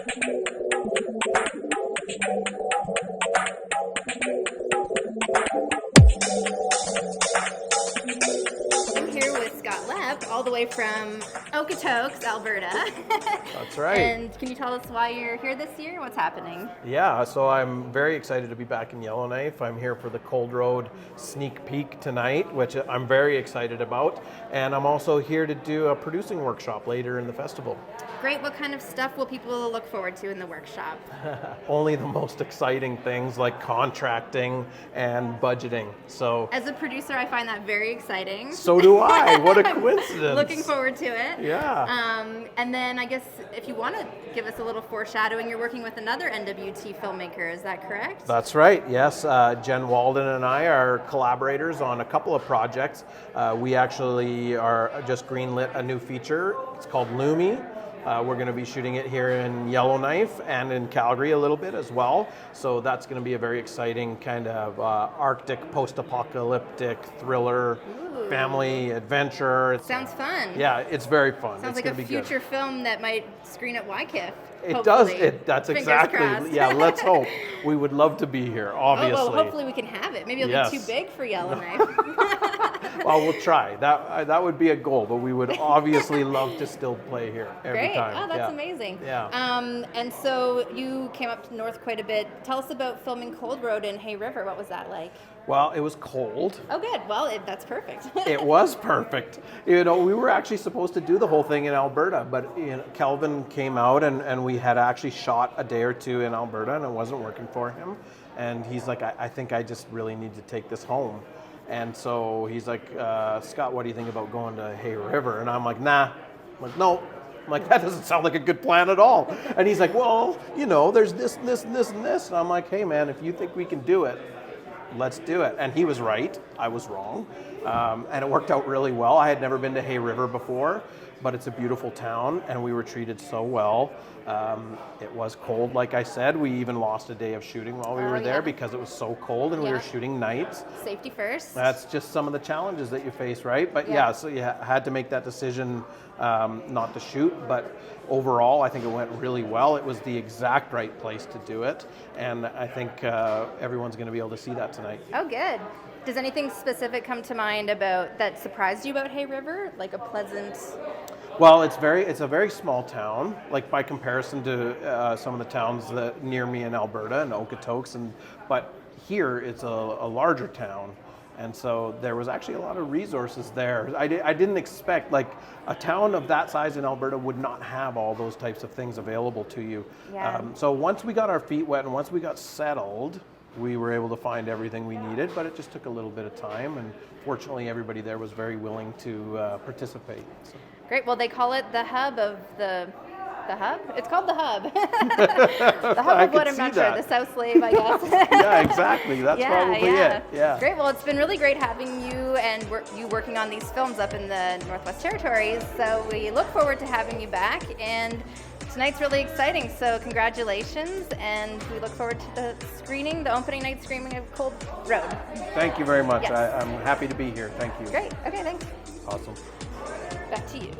I'm here with Lepp, all the way from Okotoks, Alberta. That's right. And can you tell us why you're here this year? What's happening? Yeah, so I'm very excited to be back in Yellowknife. I'm here for the Cold Road sneak peek tonight, which I'm very excited about. And I'm also here to do a producing workshop later in the festival. Great. What kind of stuff will people look forward to in the workshop? Only the most exciting things like contracting and budgeting. So, as a producer, I find that very exciting. So do I. What a coincidence. Looking forward to it. Yeah. And then I guess if you want to give us a little foreshadowing, you're working with another NWT filmmaker, is that correct? That's right, yes. Jenn Walden and I are collaborators on a couple of projects. We actually are just greenlit a new feature. It's called Loomy. We're going to be shooting it here in Yellowknife and in Calgary a little bit as well. So that's going to be a very exciting kind of Arctic post-apocalyptic thriller. Ooh. Family adventure. Sounds fun. Yeah, it's very fun. Sounds like a future film that might screen at YKIF. It hopefully. does. That's Fingers exactly. crossed. Yeah, let's hope. We would love to be here, obviously. Oh, well, hopefully we can have it. Maybe it'll be too big for Yellowknife. Well, we'll try. That would be a goal, but we would obviously love to still play here every Great. time. Oh, that's amazing. Yeah. And so you came up north quite a bit. Tell us about filming Cold Road in Hay River. What was that like? Well, it was cold. Oh, good. Well, that's perfect. It was perfect. We were actually supposed to do the whole thing in Alberta, but Kelvin came out and we had actually shot a day or two in Alberta and it wasn't working for him. And he's like, I think I just really need to take this home. And so he's like, Scott, what do you think about going to Hay River? And I'm like, nah. I'm like, no. I'm like, that doesn't sound like a good plan at all. And he's like, well, there's this, and this, and this, and this. And I'm like, hey, man, if you think we can do it, let's do it. And he was right. I was wrong. And it worked out really well. I had never been to Hay River before, but it's a beautiful town, and we were treated so well. It was cold, like I said. We even lost a day of shooting while we were there because it was so cold, and we were shooting nights. Safety first. That's just some of the challenges that you face, right? But so you had to make that decision not to shoot. But overall, I think it went really well. It was the exact right place to do it, and I think everyone's going to be able to see that tonight. Oh, good. Does anything specific come to mind about that surprised you about Hay River? Like a pleasant... Well, it's a very small town, like by comparison to some of the towns that near me in Alberta and Okotoks, but here it's a larger town, and so there was actually a lot of resources there. I didn't expect, like, a town of that size in Alberta would not have all those types of things available to you. Yeah. So once we got our feet wet and once we got settled, we were able to find everything we needed, but it just took a little bit of time, and fortunately everybody there was very willing to participate. So. Great. Well, they call it the hub of the hub? It's called the hub. The hub of what I'm not sure. The South Slave, I guess. Yeah, exactly. That's probably it. Yeah. Great. Well, it's been really great having you and you working on these films up in the Northwest Territories. So we look forward to having you back. And tonight's really exciting. So congratulations. And we look forward to the opening night screening of Cold Road. Thank you very much. Yes. I'm happy to be here. Thank you. Great. Okay, thanks. Awesome. Back to you.